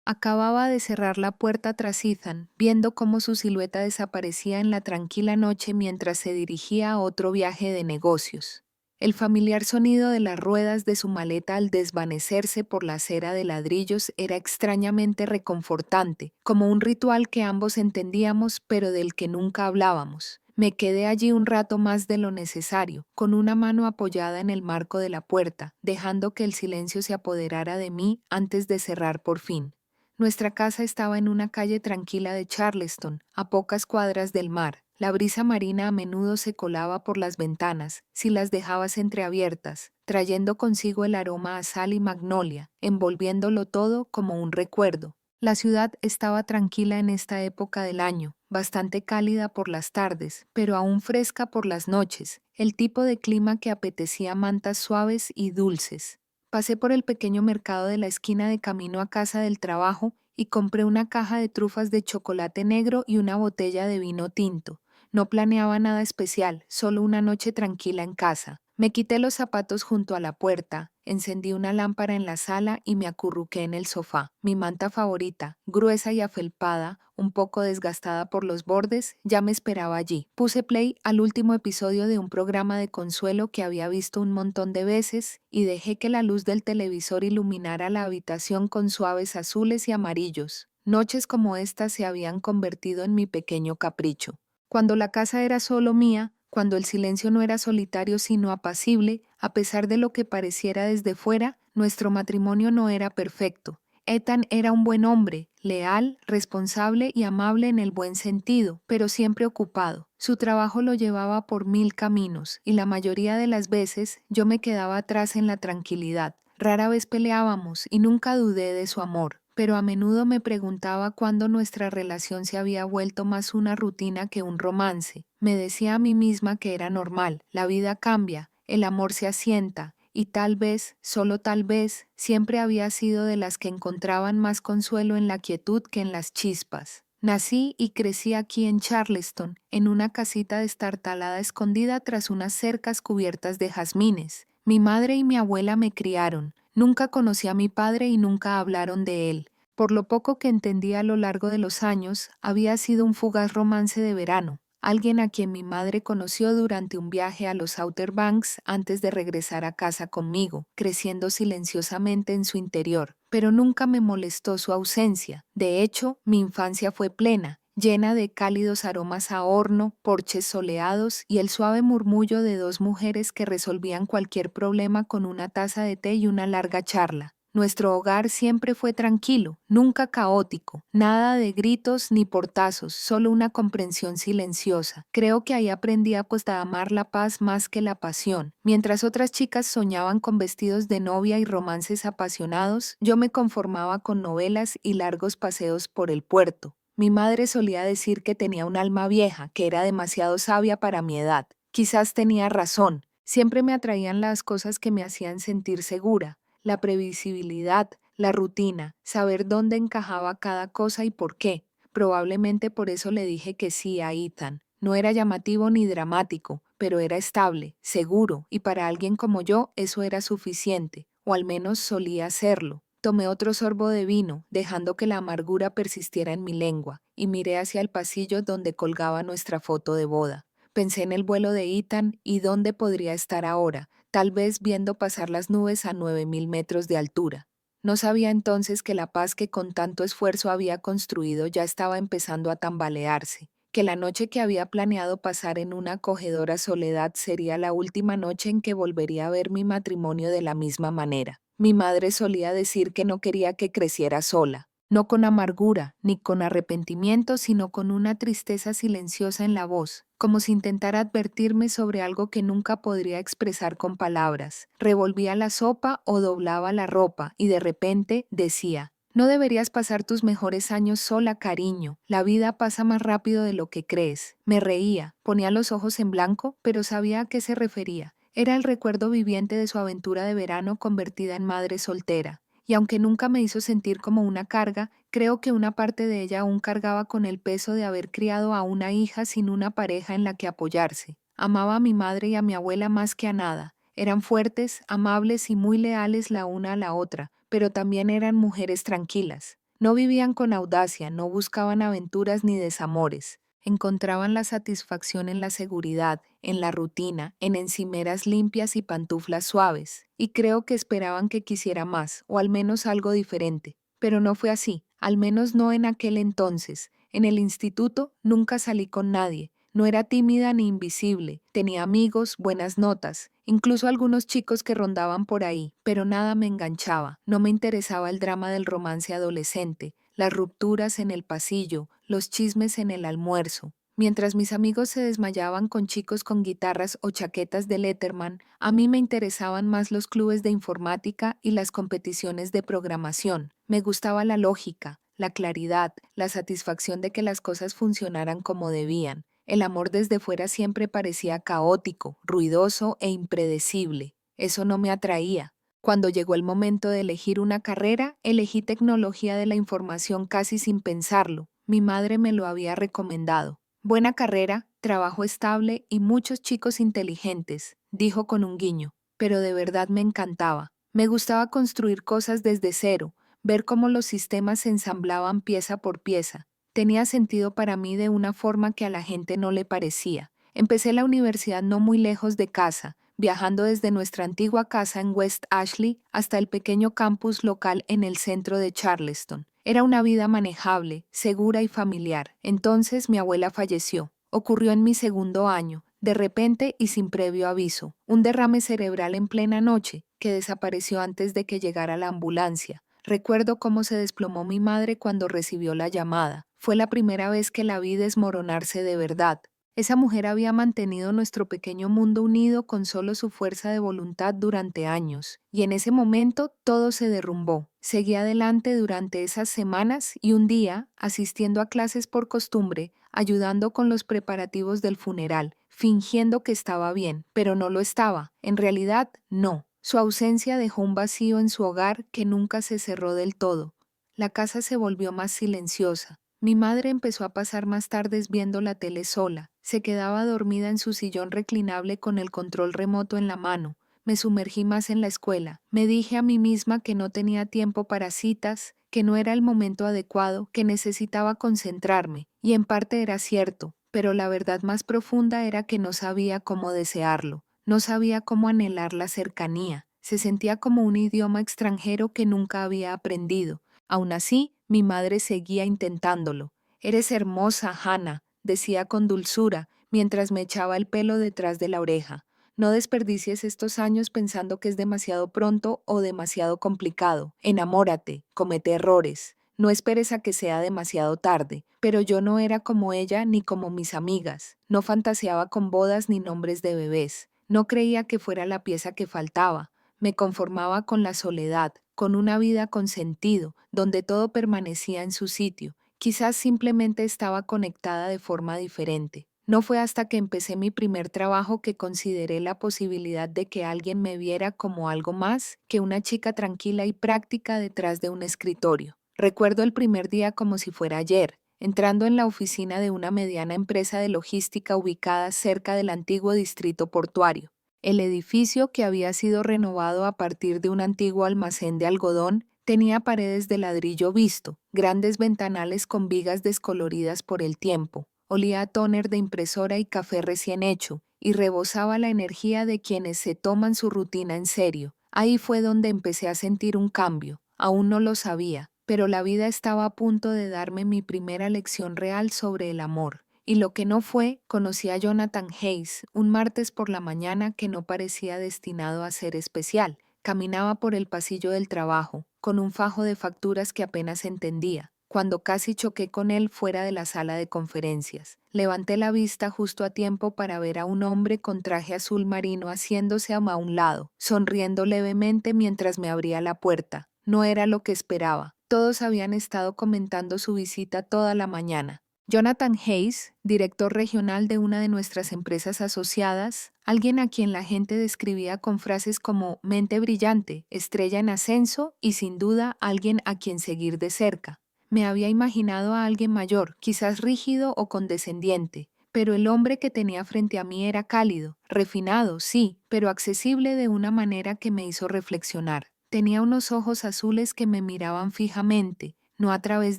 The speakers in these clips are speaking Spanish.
Acababa de cerrar la puerta tras Ethan, viendo cómo su silueta desaparecía en la tranquila noche mientras se dirigía a otro viaje de negocios. El familiar sonido de las ruedas de su maleta al desvanecerse por la acera de ladrillos era extrañamente reconfortante, como un ritual que ambos entendíamos pero del que nunca hablábamos. Me quedé allí un rato más de lo necesario, con una mano apoyada en el marco de la puerta, dejando que el silencio se apoderara de mí antes de cerrar por fin. Nuestra casa estaba en una calle tranquila de Charleston, a pocas cuadras del mar. La brisa marina a menudo se colaba por las ventanas, si las dejabas entreabiertas, trayendo consigo el aroma a sal y magnolia, envolviéndolo todo como un recuerdo. La ciudad estaba tranquila en esta época del año, bastante cálida por las tardes, pero aún fresca por las noches, el tipo de clima que apetecía mantas suaves y dulces. Pasé por el pequeño mercado de la esquina de camino a casa del trabajo y compré una caja de trufas de chocolate negro y una botella de vino tinto. No planeaba nada especial, solo una noche tranquila en casa. Me quité los zapatos junto a la puerta, encendí una lámpara en la sala y me acurruqué en el sofá. Mi manta favorita, gruesa y afelpada, un poco desgastada por los bordes, ya me esperaba allí. Puse play al último episodio de un programa de consuelo que había visto un montón de veces y dejé que la luz del televisor iluminara la habitación con suaves azules y amarillos. Noches como estas se habían convertido en mi pequeño capricho. Cuando la casa era solo mía, cuando el silencio no era solitario sino apacible, a pesar de lo que pareciera desde fuera, nuestro matrimonio no era perfecto. Ethan era un buen hombre, leal, responsable y amable en el buen sentido, pero siempre ocupado. Su trabajo lo llevaba por 1000 caminos, y la mayoría de las veces yo me quedaba atrás en la tranquilidad. Rara vez peleábamos y nunca dudé de su amor, pero a menudo me preguntaba cuándo nuestra relación se había vuelto más una rutina que un romance. Me decía a mí misma que era normal, la vida cambia, el amor se asienta, y tal vez, solo tal vez, siempre había sido de las que encontraban más consuelo en la quietud que en las chispas. Nací y crecí aquí en Charleston, en una casita destartalada escondida tras unas cercas cubiertas de jazmines. Mi madre y mi abuela me criaron. Nunca conocí a mi padre y nunca hablaron de él. Por lo poco que entendí a lo largo de los años, había sido un fugaz romance de verano. Alguien a quien mi madre conoció durante un viaje a los Outer Banks antes de regresar a casa conmigo, creciendo silenciosamente en su interior, pero nunca me molestó su ausencia. De hecho, mi infancia fue plena, llena de cálidos aromas a horno, porches soleados y el suave murmullo de dos mujeres que resolvían cualquier problema con una taza de té y una larga charla. Nuestro hogar siempre fue tranquilo, nunca caótico, nada de gritos ni portazos, solo una comprensión silenciosa. Creo que ahí aprendí a amar la paz más que la pasión. Mientras otras chicas soñaban con vestidos de novia y romances apasionados, yo me conformaba con novelas y largos paseos por el puerto. Mi madre solía decir que tenía un alma vieja, que era demasiado sabia para mi edad. Quizás tenía razón. Siempre me atraían las cosas que me hacían sentir segura. La previsibilidad, la rutina, saber dónde encajaba cada cosa y por qué. Probablemente por eso le dije que sí a Ethan. No era llamativo ni dramático, pero era estable, seguro, y para alguien como yo eso era suficiente, o al menos solía serlo. Tomé otro sorbo de vino, dejando que la amargura persistiera en mi lengua, y miré hacia el pasillo donde colgaba nuestra foto de boda. Pensé en el vuelo de Ethan y dónde podría estar ahora, tal vez viendo pasar las nubes a 9000 metros de altura. No sabía entonces que la paz que con tanto esfuerzo había construido ya estaba empezando a tambalearse, que la noche que había planeado pasar en una acogedora soledad sería la última noche en que volvería a ver mi matrimonio de la misma manera. Mi madre solía decir que no quería que creciera sola, no con amargura ni con arrepentimiento, sino con una tristeza silenciosa en la voz, como si intentara advertirme sobre algo que nunca podría expresar con palabras. Revolvía la sopa o doblaba la ropa y de repente decía: no deberías pasar tus mejores años sola, cariño. La vida pasa más rápido de lo que crees. Me reía, ponía los ojos en blanco, pero sabía a qué se refería. Era el recuerdo viviente de su aventura de verano convertida en madre soltera. Y aunque nunca me hizo sentir como una carga, creo que una parte de ella aún cargaba con el peso de haber criado a una hija sin una pareja en la que apoyarse. Amaba a mi madre y a mi abuela más que a nada. Eran fuertes, amables y muy leales la una a la otra, pero también eran mujeres tranquilas. No vivían con audacia, no buscaban aventuras ni desamores. Encontraban la satisfacción en la seguridad, en la rutina, en encimeras limpias y pantuflas suaves, y creo que esperaban que quisiera más, o al menos algo diferente. Pero no fue así, al menos no en aquel entonces. En el instituto nunca salí con nadie. No era tímida ni invisible, tenía amigos, buenas notas, incluso algunos chicos que rondaban por ahí, pero nada me enganchaba, no me interesaba el drama del romance adolescente, las rupturas en el pasillo, los chismes en el almuerzo. Mientras mis amigos se desmayaban con chicos con guitarras o chaquetas de Letterman, a mí me interesaban más los clubes de informática y las competiciones de programación. Me gustaba la lógica, la claridad, la satisfacción de que las cosas funcionaran como debían. El amor desde fuera siempre parecía caótico, ruidoso e impredecible. Eso no me atraía. Cuando llegó el momento de elegir una carrera, elegí tecnología de la información casi sin pensarlo. Mi madre me lo había recomendado. Buena carrera, trabajo estable y muchos chicos inteligentes, dijo con un guiño, pero de verdad me encantaba. Me gustaba construir cosas desde cero, ver cómo los sistemas se ensamblaban pieza por pieza. Tenía sentido para mí de una forma que a la gente no le parecía. Empecé la universidad no muy lejos de casa, viajando desde nuestra antigua casa en West Ashley hasta el pequeño campus local en el centro de Charleston. Era una vida manejable, segura y familiar. Entonces mi abuela falleció. Ocurrió en mi segundo año, de repente y sin previo aviso. Un derrame cerebral en plena noche, que desapareció antes de que llegara la ambulancia. Recuerdo cómo se desplomó mi madre cuando recibió la llamada. Fue la primera vez que la vi desmoronarse de verdad. Esa mujer había mantenido nuestro pequeño mundo unido con solo su fuerza de voluntad durante años, y en ese momento todo se derrumbó. Seguí adelante durante esas semanas y un día, asistiendo a clases por costumbre, ayudando con los preparativos del funeral, fingiendo que estaba bien, pero no lo estaba. En realidad, no. Su ausencia dejó un vacío en su hogar que nunca se cerró del todo. La casa se volvió más silenciosa. Mi madre empezó a pasar más tardes viendo la tele sola. Se quedaba dormida en su sillón reclinable con el control remoto en la mano. Me sumergí más en la escuela. Me dije a mí misma que no tenía tiempo para citas, que no era el momento adecuado, que necesitaba concentrarme. Y en parte era cierto, pero la verdad más profunda era que no sabía cómo desearlo. No sabía cómo anhelar la cercanía. Se sentía como un idioma extranjero que nunca había aprendido. Aún así, mi madre seguía intentándolo. «Eres hermosa, Hannah», decía con dulzura, mientras me echaba el pelo detrás de la oreja. «No desperdicies estos años pensando que es demasiado pronto o demasiado complicado. Enamórate, comete errores. No esperes a que sea demasiado tarde». Pero yo no era como ella ni como mis amigas. No fantaseaba con bodas ni nombres de bebés. No creía que fuera la pieza que faltaba. Me conformaba con la soledad, con una vida con sentido, donde todo permanecía en su sitio. Quizás simplemente estaba conectada de forma diferente. No fue hasta que empecé mi primer trabajo que consideré la posibilidad de que alguien me viera como algo más que una chica tranquila y práctica detrás de un escritorio. Recuerdo el primer día como si fuera ayer, entrando en la oficina de una mediana empresa de logística ubicada cerca del antiguo distrito portuario. El edificio, que había sido renovado a partir de un antiguo almacén de algodón, tenía paredes de ladrillo visto, grandes ventanales con vigas descoloridas por el tiempo. Olía a tóner de impresora y café recién hecho, y rebosaba la energía de quienes se toman su rutina en serio. Ahí fue donde empecé a sentir un cambio. Aún no lo sabía, pero la vida estaba a punto de darme mi primera lección real sobre el amor. Y lo que no fue, conocí a Jonathan Hayes un martes por la mañana que no parecía destinado a ser especial. Caminaba por el pasillo del trabajo, con un fajo de facturas que apenas entendía, cuando casi choqué con él fuera de la sala de conferencias. Levanté la vista justo a tiempo para ver a un hombre con traje azul marino haciéndose a un lado, sonriendo levemente mientras me abría la puerta. No era lo que esperaba. Todos habían estado comentando su visita toda la mañana. Jonathan Hayes, director regional de una de nuestras empresas asociadas, alguien a quien la gente describía con frases como mente brillante, estrella en ascenso y sin duda alguien a quien seguir de cerca. Me había imaginado a alguien mayor, quizás rígido o condescendiente, pero el hombre que tenía frente a mí era cálido, refinado, sí, pero accesible de una manera que me hizo reflexionar. Tenía unos ojos azules que me miraban fijamente. no a través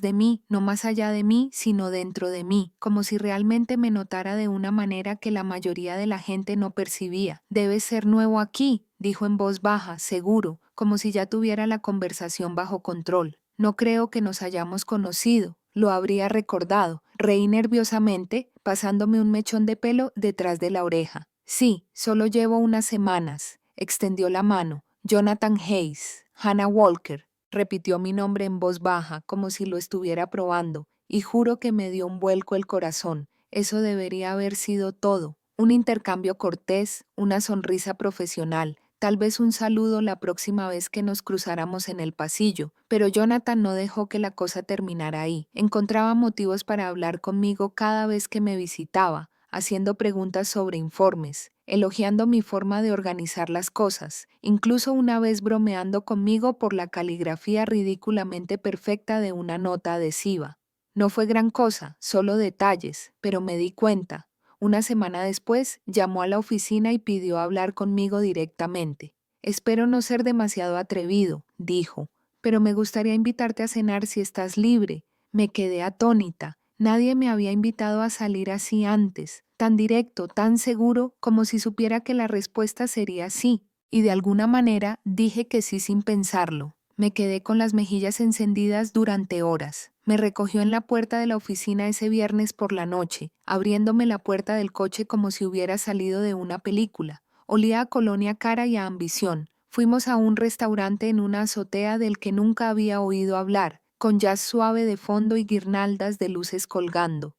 de mí, no más allá de mí, sino dentro de mí, como si realmente me notara de una manera que la mayoría de la gente no percibía. Debes ser nuevo aquí, dijo en voz baja, seguro, como si ya tuviera la conversación bajo control. No creo que nos hayamos conocido. Lo habría recordado. Reí nerviosamente, pasándome un mechón de pelo detrás de la oreja. Sí, solo llevo unas semanas. Extendió la mano. Jonathan Hayes, Hannah Walker. Repitió mi nombre en voz baja, como si lo estuviera probando, y juro que me dio un vuelco el corazón. Eso debería haber sido todo. Un intercambio cortés, una sonrisa profesional, tal vez un saludo la próxima vez que nos cruzáramos en el pasillo, pero Jonathan no dejó que la cosa terminara ahí. Encontraba motivos para hablar conmigo cada vez que me visitaba, haciendo preguntas sobre informes, elogiando mi forma de organizar las cosas, incluso una vez bromeando conmigo por la caligrafía ridículamente perfecta de una nota adhesiva. No fue gran cosa, solo detalles, pero me di cuenta. Una semana después, llamó a la oficina y pidió hablar conmigo directamente. Espero no ser demasiado atrevido, dijo, pero me gustaría invitarte a cenar si estás libre. Me quedé atónita. Nadie me había invitado a salir así antes, tan directo, tan seguro, como si supiera que la respuesta sería sí. Y de alguna manera dije que sí sin pensarlo. Me quedé con las mejillas encendidas durante horas. Me recogió en la puerta de la oficina ese viernes por la noche, abriéndome la puerta del coche como si hubiera salido de una película. Olía a colonia cara y a ambición. Fuimos a un restaurante en una azotea del que nunca había oído hablar, con jazz suave de fondo y guirnaldas de luces colgando.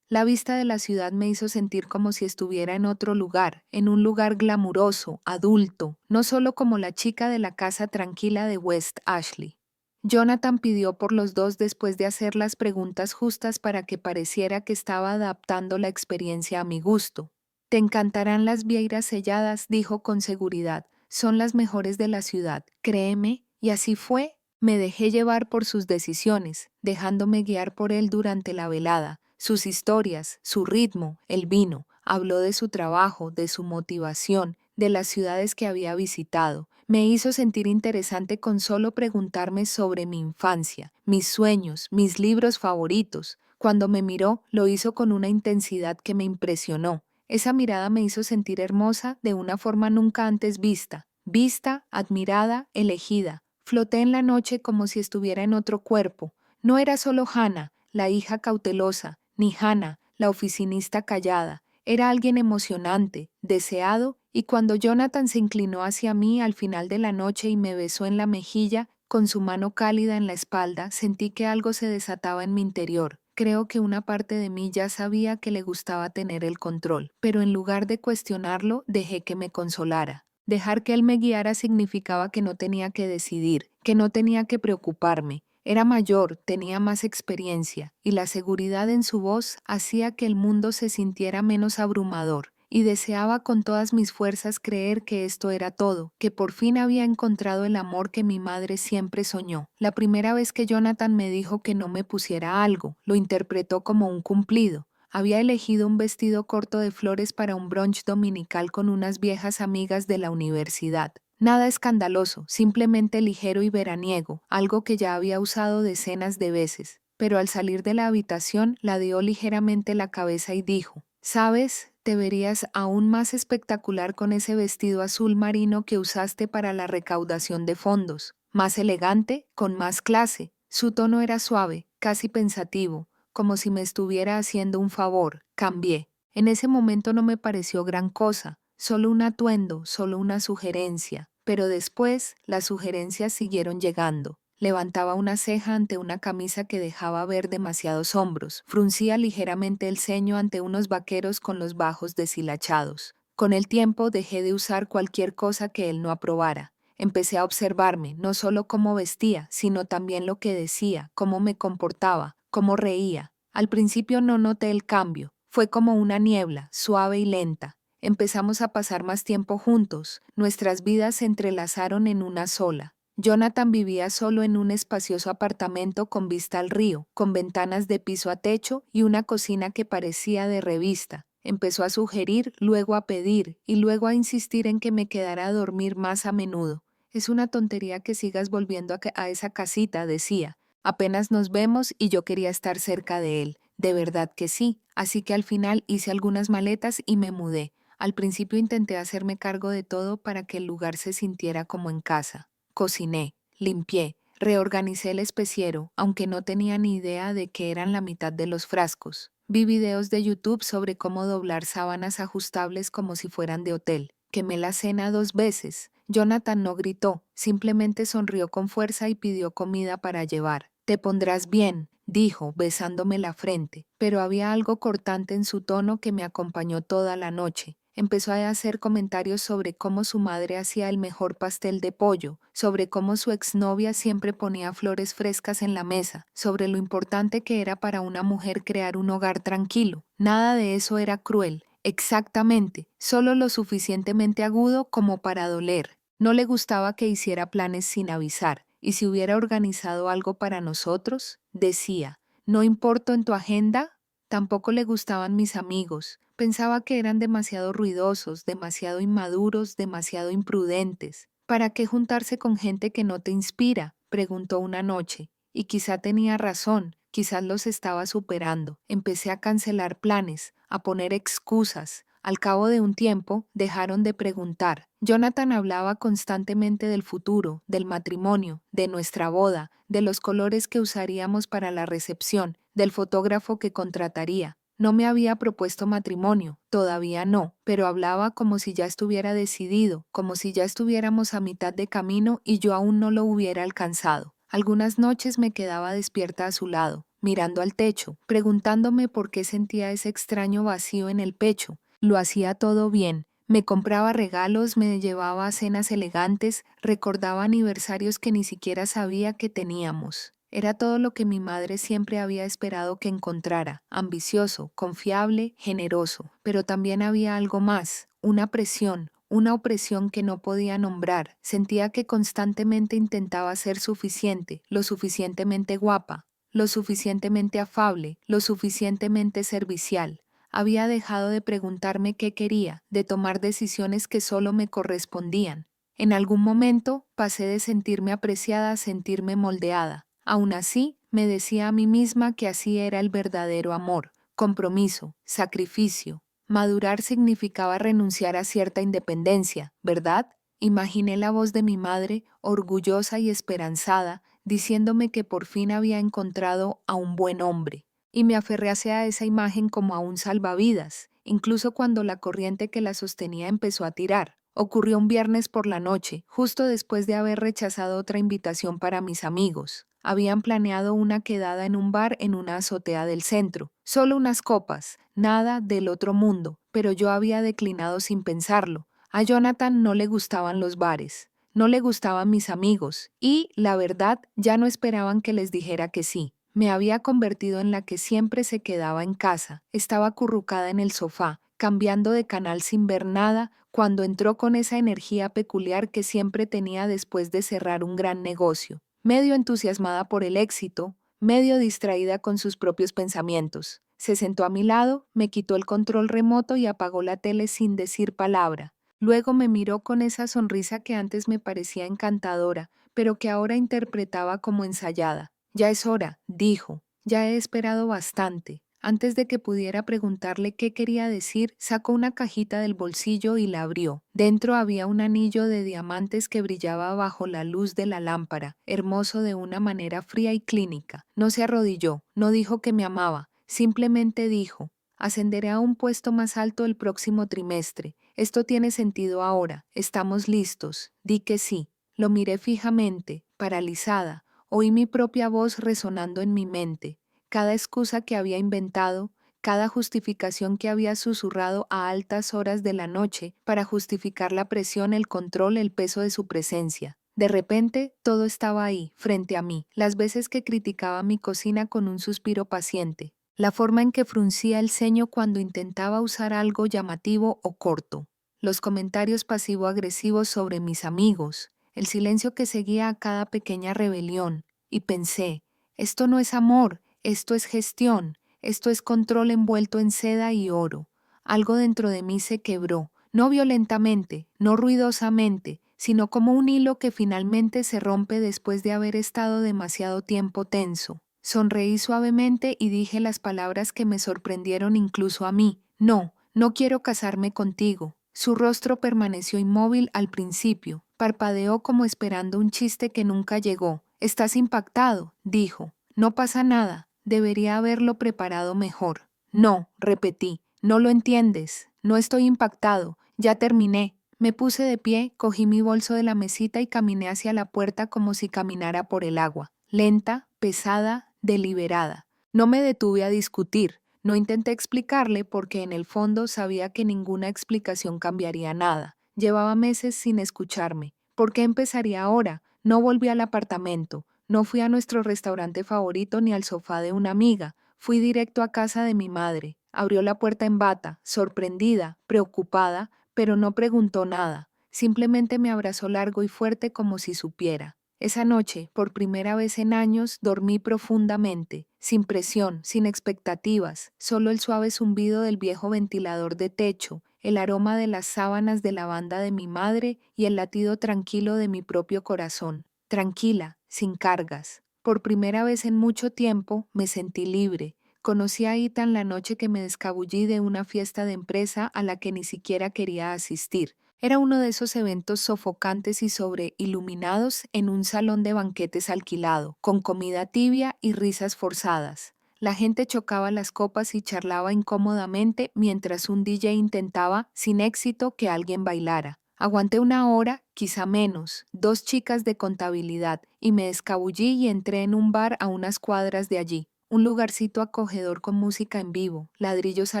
La vista de la ciudad me hizo sentir como si estuviera en otro lugar, en un lugar glamuroso, adulto, no solo como la chica de la casa tranquila de West Ashley. Jonathan pidió por los dos después de hacer las preguntas justas para que pareciera que estaba adaptando la experiencia a mi gusto. Te encantarán las vieiras selladas, dijo con seguridad. Son las mejores de la ciudad, créeme, y así fue. Me dejé llevar por sus decisiones, dejándome guiar por él durante la velada. Sus historias, su ritmo, el vino. Habló de su trabajo, de su motivación, de las ciudades que había visitado. Me hizo sentir interesante con solo preguntarme sobre mi infancia, mis sueños, mis libros favoritos. Cuando me miró, lo hizo con una intensidad que me impresionó. Esa mirada me hizo sentir hermosa de una forma nunca antes vista. Vista, admirada, elegida. Floté en la noche como si estuviera en otro cuerpo. No era solo Hannah, la hija cautelosa, ni Hannah, la oficinista callada. Era alguien emocionante, deseado, y cuando Jonathan se inclinó hacia mí al final de la noche y me besó en la mejilla, con su mano cálida en la espalda, sentí que algo se desataba en mi interior. Creo que una parte de mí ya sabía que le gustaba tener el control, pero en lugar de cuestionarlo, dejé que me consolara. Dejar que él me guiara significaba que no tenía que decidir, que no tenía que preocuparme. Era mayor, tenía más experiencia, y la seguridad en su voz hacía que el mundo se sintiera menos abrumador, y deseaba con todas mis fuerzas creer que esto era todo, que por fin había encontrado el amor que mi madre siempre soñó. La primera vez que Jonathan me dijo que no me pusiera algo, lo interpretó como un cumplido. Había elegido un vestido corto de flores para un brunch dominical con unas viejas amigas de la universidad. Nada escandaloso, simplemente ligero y veraniego, algo que ya había usado decenas de veces. Pero al salir de la habitación, ladeó ligeramente la cabeza y dijo, «¿Sabes? Te verías aún más espectacular con ese vestido azul marino que usaste para la recaudación de fondos. Más elegante, con más clase». Su tono era suave, casi pensativo, como si me estuviera haciendo un favor. Cambié. En ese momento no me pareció gran cosa. Solo un atuendo, solo una sugerencia. Pero después las sugerencias siguieron llegando. Levantaba una ceja ante una camisa que dejaba ver demasiados hombros. Fruncía ligeramente el ceño ante unos vaqueros con los bajos deshilachados. Con el tiempo dejé de usar cualquier cosa que él no aprobara. Empecé a observarme, no solo cómo vestía, sino también lo que decía, cómo me comportaba, cómo reía. Al principio no noté el cambio. Fue como una niebla, suave y lenta. Empezamos a pasar más tiempo juntos. Nuestras vidas se entrelazaron en una sola. Jonathan vivía solo en un espacioso apartamento con vista al río, con ventanas de piso a techo y una cocina que parecía de revista. Empezó a sugerir, luego a pedir y luego a insistir en que me quedara a dormir más a menudo. «Es una tontería que sigas volviendo a esa casita», decía. Apenas nos vemos y yo quería estar cerca de él. De verdad que sí. Así que al final hice algunas maletas y me mudé. Al principio intenté hacerme cargo de todo para que el lugar se sintiera como en casa. Cociné, limpié, reorganicé el especiero, aunque no tenía ni idea de que eran la mitad de los frascos. Vi videos de YouTube sobre cómo doblar sábanas ajustables como si fueran de hotel. Quemé la cena 2 veces. Jonathan no gritó, simplemente sonrió con fuerza y pidió comida para llevar. «Te pondrás bien», dijo, besándome la frente, pero había algo cortante en su tono que me acompañó toda la noche. Empezó a hacer comentarios sobre cómo su madre hacía el mejor pastel de pollo, sobre cómo su exnovia siempre ponía flores frescas en la mesa, sobre lo importante que era para una mujer crear un hogar tranquilo. Nada de eso era cruel. Exactamente, solo lo suficientemente agudo como para doler. No le gustaba que hiciera planes sin avisar, y si hubiera organizado algo para nosotros, decía, «¿No importo en tu agenda?». Tampoco le gustaban mis amigos. Pensaba que eran demasiado ruidosos, demasiado inmaduros, demasiado imprudentes. «¿Para qué juntarse con gente que no te inspira?», preguntó una noche. Y quizá tenía razón, quizás los estaba superando. Empecé a cancelar planes, a poner excusas. Al cabo de un tiempo, dejaron de preguntar. Jonathan hablaba constantemente del futuro, del matrimonio, de nuestra boda, de los colores que usaríamos para la recepción, del fotógrafo que contrataría. No me había propuesto matrimonio, todavía no, pero hablaba como si ya estuviera decidido, como si ya estuviéramos a mitad de camino y yo aún no lo hubiera alcanzado. Algunas noches me quedaba despierta a su lado, mirando al techo, preguntándome por qué sentía ese extraño vacío en el pecho. Lo hacía todo bien. Me compraba regalos, me llevaba a cenas elegantes, recordaba aniversarios que ni siquiera sabía que teníamos. Era todo lo que mi madre siempre había esperado que encontrara, ambicioso, confiable, generoso. Pero también había algo más, una presión, una opresión que no podía nombrar. Sentía que constantemente intentaba ser suficiente, lo suficientemente guapa, lo suficientemente afable, lo suficientemente servicial. Había dejado de preguntarme qué quería, de tomar decisiones que solo me correspondían. En algún momento pasé de sentirme apreciada a sentirme moldeada. Aún así, me decía a mí misma que así era el verdadero amor, compromiso, sacrificio. Madurar significaba renunciar a cierta independencia, ¿verdad? Imaginé la voz de mi madre, orgullosa y esperanzada, diciéndome que por fin había encontrado a un buen hombre. Y me aferré hacia esa imagen como a un salvavidas, incluso cuando la corriente que la sostenía empezó a tirar. Ocurrió un viernes por la noche, justo después de haber rechazado otra invitación para mis amigos. Habían planeado una quedada en un bar en una azotea del centro. Solo unas copas, nada del otro mundo, pero yo había declinado sin pensarlo. A Jonathan no le gustaban los bares, no le gustaban mis amigos y, la verdad, ya no esperaban que les dijera que sí. Me había convertido en la que siempre se quedaba en casa. Estaba acurrucada en el sofá, cambiando de canal sin ver nada, cuando entró con esa energía peculiar que siempre tenía después de cerrar un gran negocio. Medio entusiasmada por el éxito, medio distraída con sus propios pensamientos. Se sentó a mi lado, me quitó el control remoto y apagó la tele sin decir palabra. Luego me miró con esa sonrisa que antes me parecía encantadora, pero que ahora interpretaba como ensayada. «Ya es hora», dijo. «Ya he esperado bastante». Antes de que pudiera preguntarle qué quería decir, sacó una cajita del bolsillo y la abrió. Dentro había un anillo de diamantes que brillaba bajo la luz de la lámpara, hermoso de una manera fría y clínica. No se arrodilló, no dijo que me amaba, simplemente dijo: «Ascenderé a un puesto más alto el próximo trimestre. Esto tiene sentido ahora. Estamos listos. Di que sí». Lo miré fijamente, paralizada. Oí mi propia voz resonando en mi mente. Cada excusa que había inventado, cada justificación que había susurrado a altas horas de la noche para justificar la presión, el control, el peso de su presencia. De repente, todo estaba ahí, frente a mí, las veces que criticaba mi cocina con un suspiro paciente, la forma en que fruncía el ceño cuando intentaba usar algo llamativo o corto, los comentarios pasivo-agresivos sobre mis amigos, el silencio que seguía a cada pequeña rebelión, y pensé, esto no es amor, esto es gestión, esto es control envuelto en seda y oro. Algo dentro de mí se quebró, no violentamente, no ruidosamente, sino como un hilo que finalmente se rompe después de haber estado demasiado tiempo tenso. Sonreí suavemente y dije las palabras que me sorprendieron incluso a mí. No, no quiero casarme contigo. Su rostro permaneció inmóvil al principio. Parpadeó como esperando un chiste que nunca llegó. «Estás impactado», dijo. «No pasa nada. Debería haberlo preparado mejor». «No», repetí. «No lo entiendes. No estoy impactado. Ya terminé». Me puse de pie, cogí mi bolso de la mesita y caminé hacia la puerta como si caminara por el agua. Lenta, pesada, deliberada. No me detuve a discutir. No intenté explicarle porque en el fondo sabía que ninguna explicación cambiaría nada. Llevaba meses sin escucharme. ¿Por qué empezaría ahora? No volví al apartamento. No fui a nuestro restaurante favorito ni al sofá de una amiga. Fui directo a casa de mi madre. Abrió la puerta en bata, sorprendida, preocupada, pero no preguntó nada. Simplemente me abrazó largo y fuerte como si supiera. Esa noche, por primera vez en años, dormí profundamente, sin presión, sin expectativas, solo el suave zumbido del viejo ventilador de techo, el aroma de las sábanas de lavanda de mi madre y el latido tranquilo de mi propio corazón. Tranquila, sin cargas. Por primera vez en mucho tiempo me sentí libre. Conocí a Ethan la noche que me descabullí de una fiesta de empresa a la que ni siquiera quería asistir. Era uno de esos eventos sofocantes y sobreiluminados en un salón de banquetes alquilado, con comida tibia y risas forzadas. La gente chocaba las copas y charlaba incómodamente mientras un DJ intentaba, sin éxito, que alguien bailara. Aguanté una hora, quizá menos, 2 chicas de contabilidad, y me escabullí y entré en un bar a unas cuadras de allí. Un lugarcito acogedor con música en vivo, ladrillos a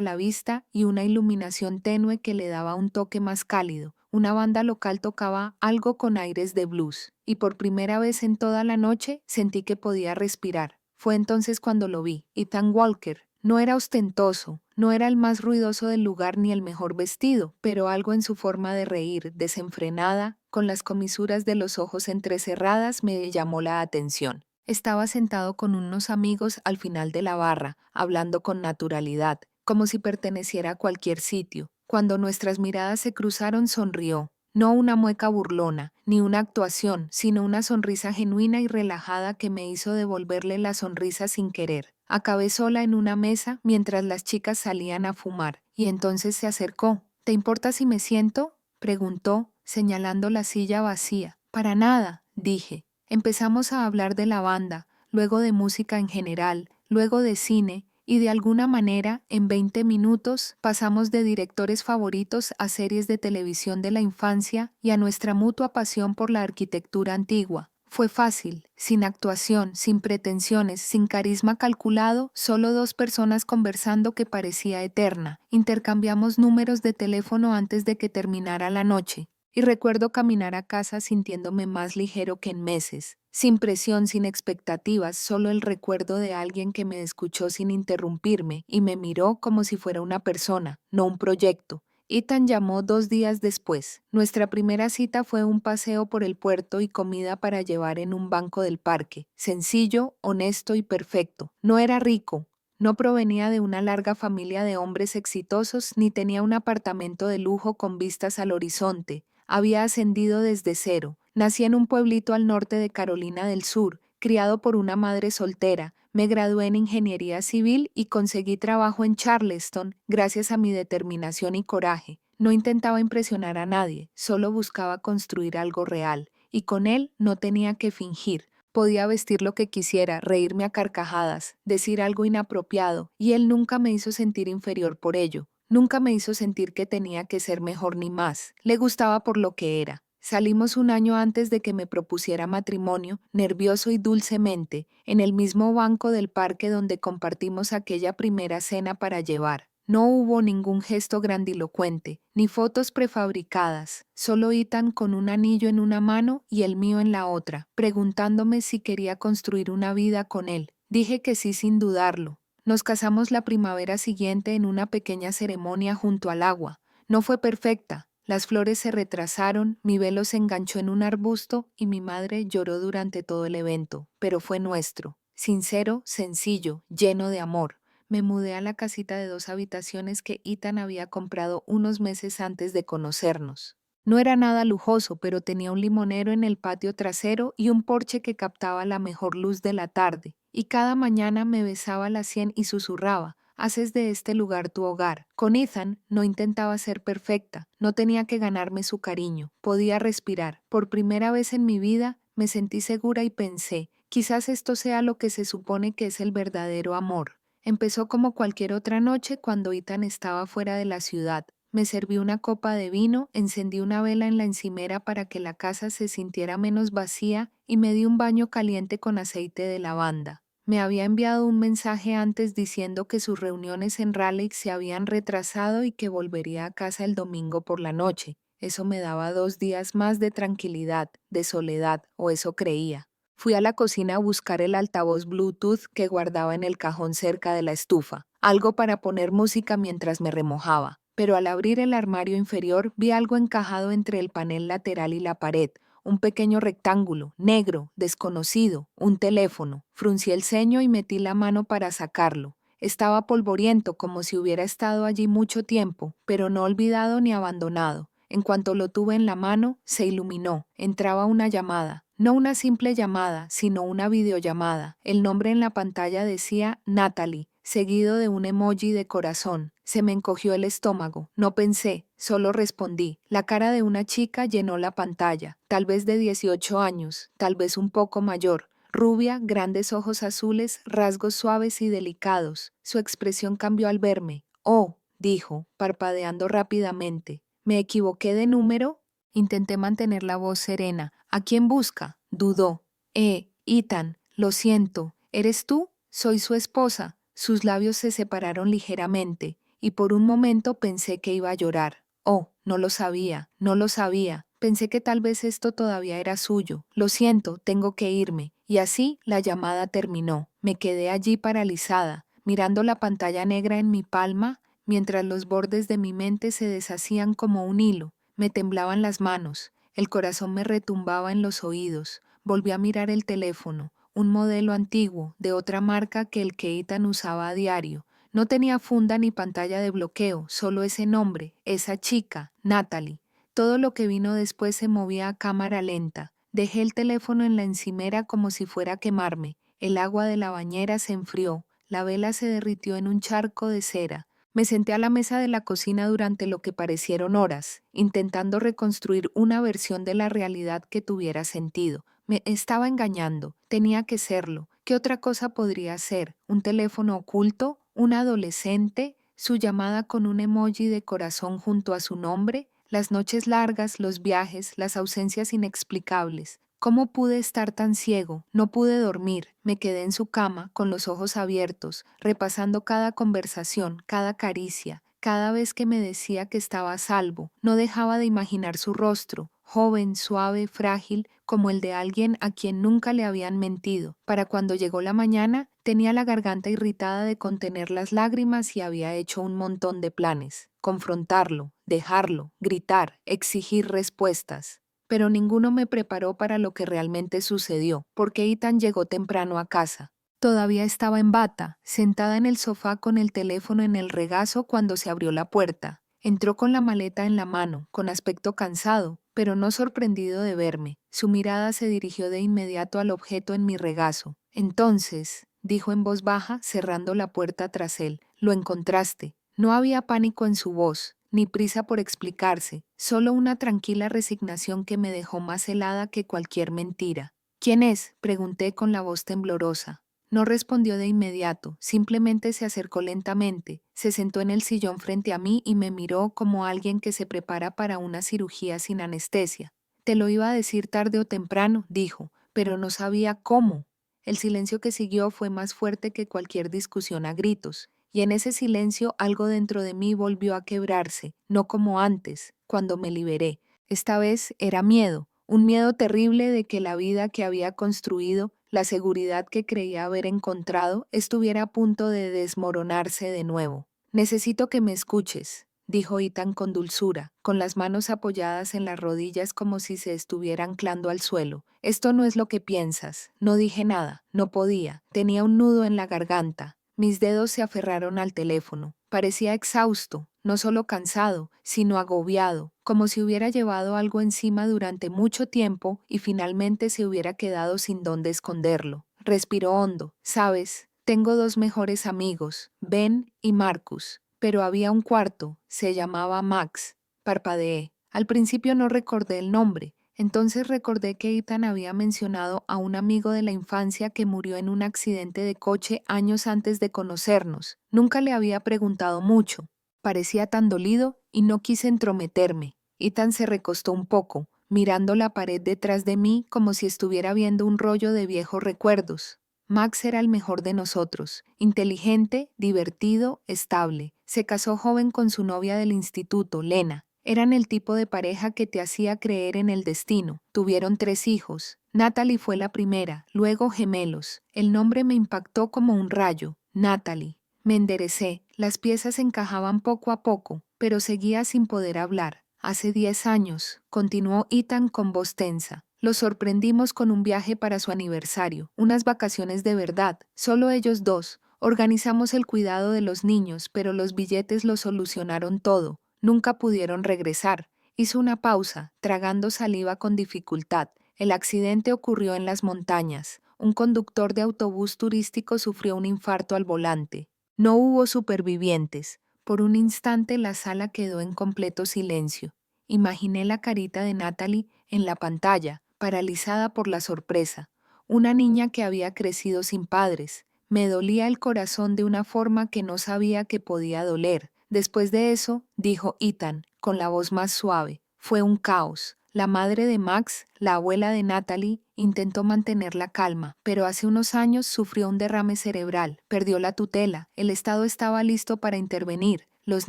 la vista y una iluminación tenue que le daba un toque más cálido. Una banda local tocaba algo con aires de blues, y por primera vez en toda la noche sentí que podía respirar. Fue entonces cuando lo vi. Ethan Walker. No era ostentoso, no era el más ruidoso del lugar ni el mejor vestido, pero algo en su forma de reír, desenfrenada, con las comisuras de los ojos entrecerradas, me llamó la atención. Estaba sentado con unos amigos al final de la barra, hablando con naturalidad, como si perteneciera a cualquier sitio. Cuando nuestras miradas se cruzaron, sonrió. No una mueca burlona, ni una actuación, sino una sonrisa genuina y relajada que me hizo devolverle la sonrisa sin querer. Acabé sola en una mesa mientras las chicas salían a fumar, y entonces se acercó. «¿Te importa si me siento?», preguntó, señalando la silla vacía. «Para nada», dije. Empezamos a hablar de la banda, luego de música en general, luego de cine, y de alguna manera, en 20 minutos, pasamos de directores favoritos a series de televisión de la infancia y a nuestra mutua pasión por la arquitectura antigua. Fue fácil, sin actuación, sin pretensiones, sin carisma calculado, solo 2 personas conversando que parecía eterna. Intercambiamos números de teléfono antes de que terminara la noche. Y recuerdo caminar a casa sintiéndome más ligero que en meses, sin presión, sin expectativas, solo el recuerdo de alguien que me escuchó sin interrumpirme y me miró como si fuera una persona, no un proyecto. Ethan llamó 2 días después. Nuestra primera cita fue un paseo por el puerto y comida para llevar en un banco del parque. Sencillo, honesto y perfecto. No era rico. No provenía de una larga familia de hombres exitosos ni tenía un apartamento de lujo con vistas al horizonte. Había ascendido desde cero. Nací en un pueblito al norte de Carolina del Sur, criado por una madre soltera. Me gradué en ingeniería civil y conseguí trabajo en Charleston gracias a mi determinación y coraje. No intentaba impresionar a nadie, solo buscaba construir algo real. Y con él no tenía que fingir. Podía vestir lo que quisiera, reírme a carcajadas, decir algo inapropiado, y él nunca me hizo sentir inferior por ello. Nunca me hizo sentir que tenía que ser mejor ni más. Le gustaba por lo que era. Salimos un año antes de que me propusiera matrimonio, nervioso y dulcemente, en el mismo banco del parque donde compartimos aquella primera cena para llevar. No hubo ningún gesto grandilocuente, ni fotos prefabricadas, solo Ethan con un anillo en una mano y el mío en la otra, preguntándome si quería construir una vida con él. Dije que sí sin dudarlo. Nos casamos la primavera siguiente en una pequeña ceremonia junto al agua. No fue perfecta. Las flores se retrasaron, mi velo se enganchó en un arbusto y mi madre lloró durante todo el evento, pero fue nuestro. Sincero, sencillo, lleno de amor. Me mudé a la casita de 2 habitaciones que Ethan había comprado unos meses antes de conocernos. No era nada lujoso, pero tenía un limonero en el patio trasero y un porche que captaba la mejor luz de la tarde, y cada mañana me besaba la sien y susurraba: haces de este lugar tu hogar. Con Ethan no intentaba ser perfecta, no tenía que ganarme su cariño, podía respirar. Por primera vez en mi vida me sentí segura y pensé, quizás esto sea lo que se supone que es el verdadero amor. Empezó como cualquier otra noche cuando Ethan estaba fuera de la ciudad. Me serví una copa de vino, encendí una vela en la encimera para que la casa se sintiera menos vacía y me di un baño caliente con aceite de lavanda. Me había enviado un mensaje antes diciendo que sus reuniones en Raleigh se habían retrasado y que volvería a casa el domingo por la noche. Eso me daba 2 días más de tranquilidad, de soledad, o eso creía. Fui a la cocina a buscar el altavoz Bluetooth que guardaba en el cajón cerca de la estufa, algo para poner música mientras me remojaba. Pero al abrir el armario inferior vi algo encajado entre el panel lateral y la pared, un pequeño rectángulo, negro, desconocido, un teléfono. Fruncí el ceño y metí la mano para sacarlo. Estaba polvoriento como si hubiera estado allí mucho tiempo, pero no olvidado ni abandonado. En cuanto lo tuve en la mano, se iluminó. Entraba una llamada. No una simple llamada, sino una videollamada. El nombre en la pantalla decía Natalie, seguido de un emoji de corazón. Se me encogió el estómago. No pensé, solo respondí. La cara de una chica llenó la pantalla, tal vez de 18 años, tal vez un poco mayor. Rubia, grandes ojos azules, rasgos suaves y delicados. Su expresión cambió al verme. «Oh», dijo, parpadeando rápidamente. «¿Me equivoqué de número?» Intenté mantener la voz serena. «¿A quién busca?» Dudó. Ethan, lo siento. ¿Eres tú? Soy su esposa». Sus labios se separaron ligeramente, y por un momento pensé que iba a llorar. Oh, no lo sabía, no lo sabía. Pensé que tal vez esto todavía era suyo. «Lo siento, tengo que irme». Y así la llamada terminó. Me quedé allí paralizada, mirando la pantalla negra en mi palma, mientras los bordes de mi mente se deshacían como un hilo. Me temblaban las manos, el corazón me retumbaba en los oídos. Volví a mirar el teléfono, un modelo antiguo, de otra marca que el que Ethan usaba a diario. No tenía funda ni pantalla de bloqueo, solo ese nombre, esa chica, Natalie. Todo lo que vino después se movía a cámara lenta. Dejé el teléfono en la encimera como si fuera a quemarme. El agua de la bañera se enfrió, la vela se derritió en un charco de cera. Me senté a la mesa de la cocina durante lo que parecieron horas, intentando reconstruir una versión de la realidad que tuviera sentido. Me estaba engañando, tenía que serlo. ¿Qué otra cosa podría ser? ¿Un teléfono oculto? ¿Un adolescente? ¿Su llamada con un emoji de corazón junto a su nombre? Las noches largas, los viajes, las ausencias inexplicables. ¿Cómo pude estar tan ciego? No pude dormir. Me quedé en su cama, con los ojos abiertos, repasando cada conversación, cada caricia. Cada vez que me decía que estaba a salvo, no dejaba de imaginar su rostro, joven, suave, frágil, como el de alguien a quien nunca le habían mentido. Para cuando llegó la mañana, tenía la garganta irritada de contener las lágrimas y había hecho un montón de planes. Confrontarlo, dejarlo, gritar, exigir respuestas. Pero ninguno me preparó para lo que realmente sucedió, porque Ethan llegó temprano a casa. Todavía estaba en bata, sentada en el sofá con el teléfono en el regazo cuando se abrió la puerta. Entró con la maleta en la mano, con aspecto cansado, pero no sorprendido de verme. Su mirada se dirigió de inmediato al objeto en mi regazo. «Entonces», dijo en voz baja, cerrando la puerta tras él, «lo encontraste». No había pánico en su voz, ni prisa por explicarse, solo una tranquila resignación que me dejó más helada que cualquier mentira. «¿Quién es?», pregunté con la voz temblorosa. No respondió de inmediato, simplemente se acercó lentamente, se sentó en el sillón frente a mí y me miró como alguien que se prepara para una cirugía sin anestesia. «Te lo iba a decir tarde o temprano», dijo, «pero no sabía cómo». El silencio que siguió fue más fuerte que cualquier discusión a gritos, y en ese silencio algo dentro de mí volvió a quebrarse, no como antes, cuando me liberé. Esta vez era miedo, un miedo terrible de que la vida que había construido, la seguridad que creía haber encontrado, estuviera a punto de desmoronarse de nuevo. «Necesito que me escuches», dijo Ethan con dulzura, con las manos apoyadas en las rodillas como si se estuviera anclando al suelo. «Esto no es lo que piensas». No dije nada, no podía, tenía un nudo en la garganta. Mis dedos se aferraron al teléfono. Parecía exhausto, no solo cansado, sino agobiado, como si hubiera llevado algo encima durante mucho tiempo y finalmente se hubiera quedado sin dónde esconderlo. Respiró hondo. ¿Sabes? Tengo dos mejores amigos, Ben y Marcus, pero había un cuarto, se llamaba Max. Parpadeé. Al principio no recordé el nombre. Entonces recordé que Ethan había mencionado a un amigo de la infancia que murió en un accidente de coche años antes de conocernos. Nunca le había preguntado mucho. Parecía tan dolido y no quise entrometerme. Ethan se recostó un poco, mirando la pared detrás de mí como si estuviera viendo un rollo de viejos recuerdos. Max era el mejor de nosotros, inteligente, divertido, estable. Se casó joven con su novia del instituto, Lena. Eran el tipo de pareja que te hacía creer en el destino. Tuvieron 3 hijos. Natalie fue la primera, luego gemelos. El nombre me impactó como un rayo. Natalie. Me enderecé. Las piezas encajaban poco a poco, pero seguía sin poder hablar. Hace 10 años, continuó Ethan con voz tensa. Los sorprendimos con un viaje para su aniversario, unas vacaciones de verdad, solo ellos dos. Organizamos el cuidado de los niños, pero los billetes lo solucionaron todo. Nunca pudieron regresar. Hizo una pausa, tragando saliva con dificultad. El accidente ocurrió en las montañas. Un conductor de autobús turístico sufrió un infarto al volante. No hubo supervivientes. Por un instante la sala quedó en completo silencio. Imaginé la carita de Natalie en la pantalla, paralizada por la sorpresa. Una niña que había crecido sin padres. Me dolía el corazón de una forma que no sabía que podía doler. Después de eso, dijo Ethan, con la voz más suave, fue un caos. La madre de Max, la abuela de Natalie, intentó mantener la calma, pero hace unos años sufrió un derrame cerebral, perdió la tutela, el Estado estaba listo para intervenir, los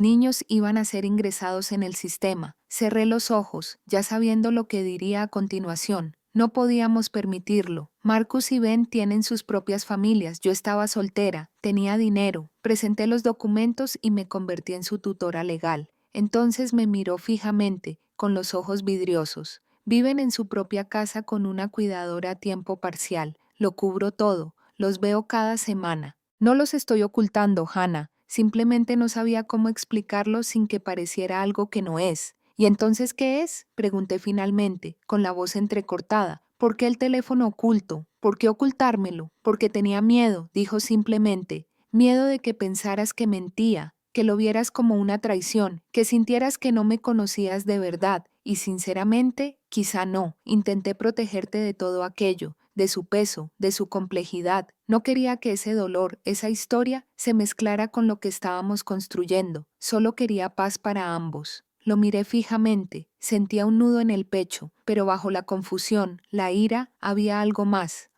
niños iban a ser ingresados en el sistema. Cerré los ojos, ya sabiendo lo que diría a continuación. No podíamos permitirlo. Marcus y Ben tienen sus propias familias. Yo estaba soltera, tenía dinero. Presenté los documentos y me convertí en su tutora legal. Entonces me miró fijamente, con los ojos vidriosos. Viven en su propia casa con una cuidadora a tiempo parcial. Lo cubro todo. Los veo cada semana. No los estoy ocultando, Hannah. Simplemente no sabía cómo explicarlo sin que pareciera algo que no es. ¿Y entonces qué es? Pregunté finalmente, con la voz entrecortada. ¿Por qué el teléfono oculto? ¿Por qué ocultármelo? Porque tenía miedo, dijo simplemente. Miedo de que pensaras que mentía, que lo vieras como una traición, que sintieras que no me conocías de verdad. Y sinceramente, quizá no. Intenté protegerte de todo aquello, de su peso, de su complejidad. No quería que ese dolor, esa historia, se mezclara con lo que estábamos construyendo. Solo quería paz para ambos. Lo miré fijamente, sentía un nudo en el pecho, pero bajo la confusión, la ira, había algo más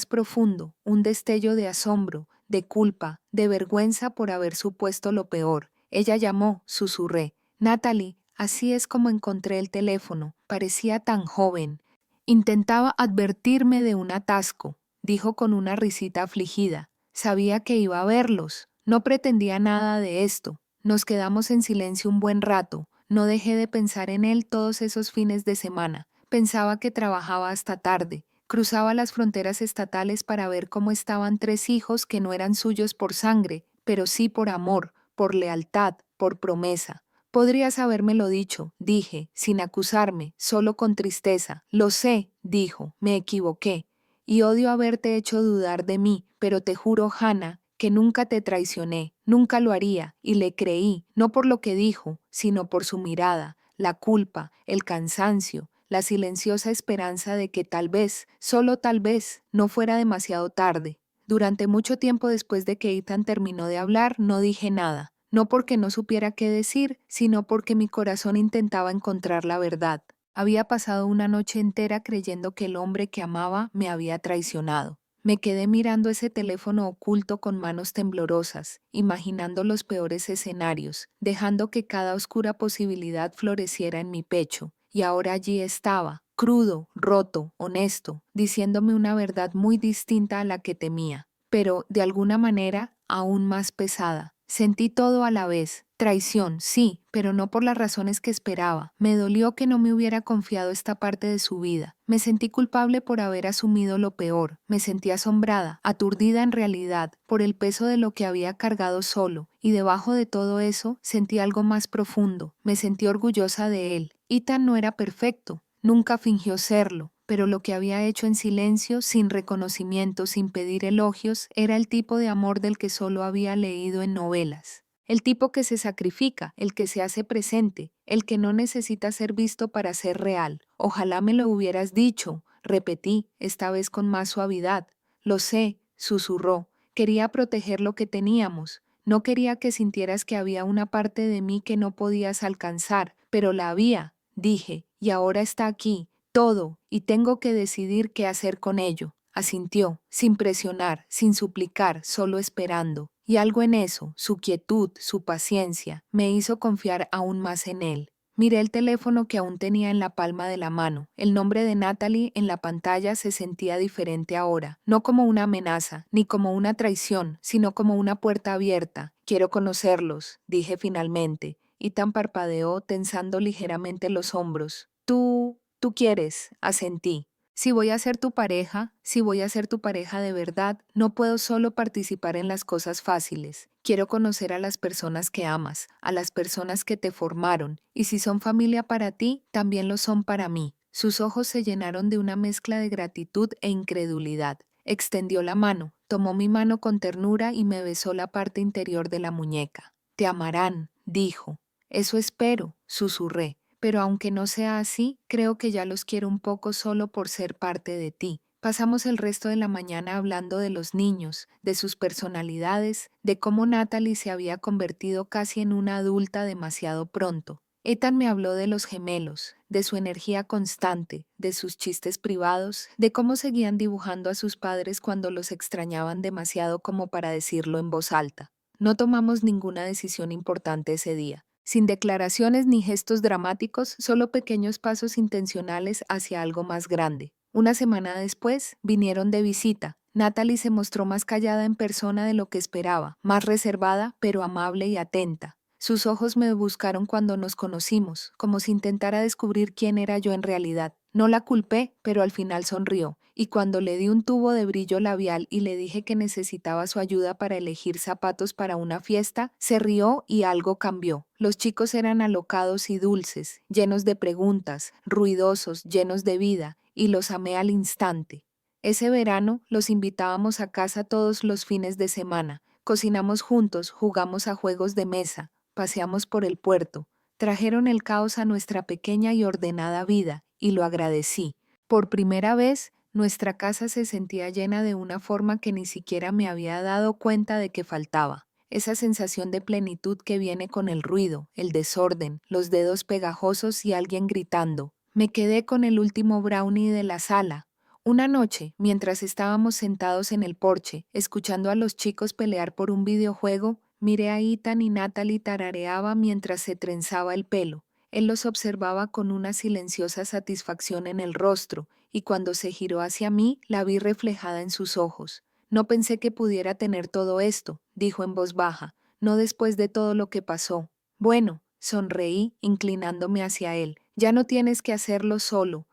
profundo, un destello de asombro, de culpa, de vergüenza por haber supuesto lo peor. Ella llamó, susurré. Natalie, así es como encontré el teléfono, parecía tan joven. Intentaba advertirme de un atasco, dijo con una risita afligida. Sabía que iba a verlos, no pretendía nada de esto. Nos quedamos en silencio un buen rato. No dejé de pensar en él todos esos fines de semana. Pensaba que trabajaba hasta tarde. Cruzaba las fronteras estatales para ver cómo estaban 3 hijos que no eran suyos por sangre, pero sí por amor, por lealtad, por promesa. Podrías habérmelo dicho, dije, sin acusarme, solo con tristeza. Lo sé, dijo, me equivoqué. Y odio haberte hecho dudar de mí, pero te juro, Hannah, que nunca te traicioné, nunca lo haría, y le creí, no por lo que dijo, sino por su mirada, la culpa, el cansancio, la silenciosa esperanza de que tal vez, solo tal vez, no fuera demasiado tarde. Durante mucho tiempo después de que Ethan terminó de hablar, no dije nada, no porque no supiera qué decir, sino porque mi corazón intentaba encontrar la verdad. Había pasado una noche entera creyendo que el hombre que amaba me había traicionado. Me quedé mirando ese teléfono oculto con manos temblorosas, imaginando los peores escenarios, dejando que cada oscura posibilidad floreciera en mi pecho. Y ahora allí estaba, crudo, roto, honesto, diciéndome una verdad muy distinta a la que temía, pero, de alguna manera, aún más pesada. Sentí todo a la vez, Traición, sí, pero no por las razones que esperaba. Me dolió que no me hubiera confiado esta parte de su vida. Me sentí culpable por haber asumido lo peor. Me sentí asombrada, aturdida en realidad, por el peso de lo que había cargado solo. Y debajo de todo eso, sentí algo más profundo. Me sentí orgullosa de él. Ethan no era perfecto. Nunca fingió serlo. Pero lo que había hecho en silencio, sin reconocimiento, sin pedir elogios, era el tipo de amor del que solo había leído en novelas. El tipo que se sacrifica, el que se hace presente, el que no necesita ser visto para ser real. Ojalá me lo hubieras dicho, repetí, esta vez con más suavidad. Lo sé, susurró. Quería proteger lo que teníamos. No quería que sintieras que había una parte de mí que no podías alcanzar, pero la había, dije, y ahora está aquí, todo, y tengo que decidir qué hacer con ello. Asintió, sin presionar, sin suplicar, solo esperando. Y algo en eso, su quietud, su paciencia, me hizo confiar aún más en él. Miré el teléfono que aún tenía en la palma de la mano. El nombre de Natalie en la pantalla se sentía diferente ahora, no como una amenaza, ni como una traición, sino como una puerta abierta. Quiero conocerlos, dije finalmente, y tan parpadeó tensando ligeramente los hombros. Tú quieres, asentí. Si voy a ser tu pareja, si voy a ser tu pareja de verdad, no puedo solo participar en las cosas fáciles. Quiero conocer a las personas que amas, a las personas que te formaron, y si son familia para ti, también lo son para mí. Sus ojos se llenaron de una mezcla de gratitud e incredulidad. Extendió la mano, tomó mi mano con ternura y me besó la parte interior de la muñeca. Te amarán, dijo. Eso espero, susurré. Pero aunque no sea así, creo que ya los quiero un poco solo por ser parte de ti. Pasamos el resto de la mañana hablando de los niños, de sus personalidades, de cómo Natalie se había convertido casi en una adulta demasiado pronto. Ethan me habló de los gemelos, de su energía constante, de sus chistes privados, de cómo seguían dibujando a sus padres cuando los extrañaban demasiado como para decirlo en voz alta. No tomamos ninguna decisión importante ese día. Sin declaraciones ni gestos dramáticos, solo pequeños pasos intencionales hacia algo más grande. Una semana después, vinieron de visita. Natalie se mostró más callada en persona de lo que esperaba, más reservada, pero amable y atenta. Sus ojos me buscaron cuando nos conocimos, como si intentara descubrir quién era yo en realidad. No la culpé, pero al final sonrió, y cuando le di un tubo de brillo labial y le dije que necesitaba su ayuda para elegir zapatos para una fiesta, se rió y algo cambió. Los chicos eran alocados y dulces, llenos de preguntas, ruidosos, llenos de vida, y los amé al instante. Ese verano los invitábamos a casa todos los fines de semana. Cocinamos juntos, jugamos a juegos de mesa, paseamos por el puerto. Trajeron el caos a nuestra pequeña y ordenada vida, y lo agradecí. Por primera vez, nuestra casa se sentía llena de una forma que ni siquiera me había dado cuenta de que faltaba. Esa sensación de plenitud que viene con el ruido, el desorden, los dedos pegajosos y alguien gritando. Me quedé con el último brownie de la sala. Una noche, mientras estábamos sentados en el porche, escuchando a los chicos pelear por un videojuego, miré a Ethan y Natalie tarareaba mientras se trenzaba el pelo. Él los observaba con una silenciosa satisfacción en el rostro, y cuando se giró hacia mí, la vi reflejada en sus ojos. No pensé que pudiera tener todo esto, dijo en voz baja, no después de todo lo que pasó. Bueno, sonreí, inclinándome hacia él. Ya no tienes que hacerlo solo.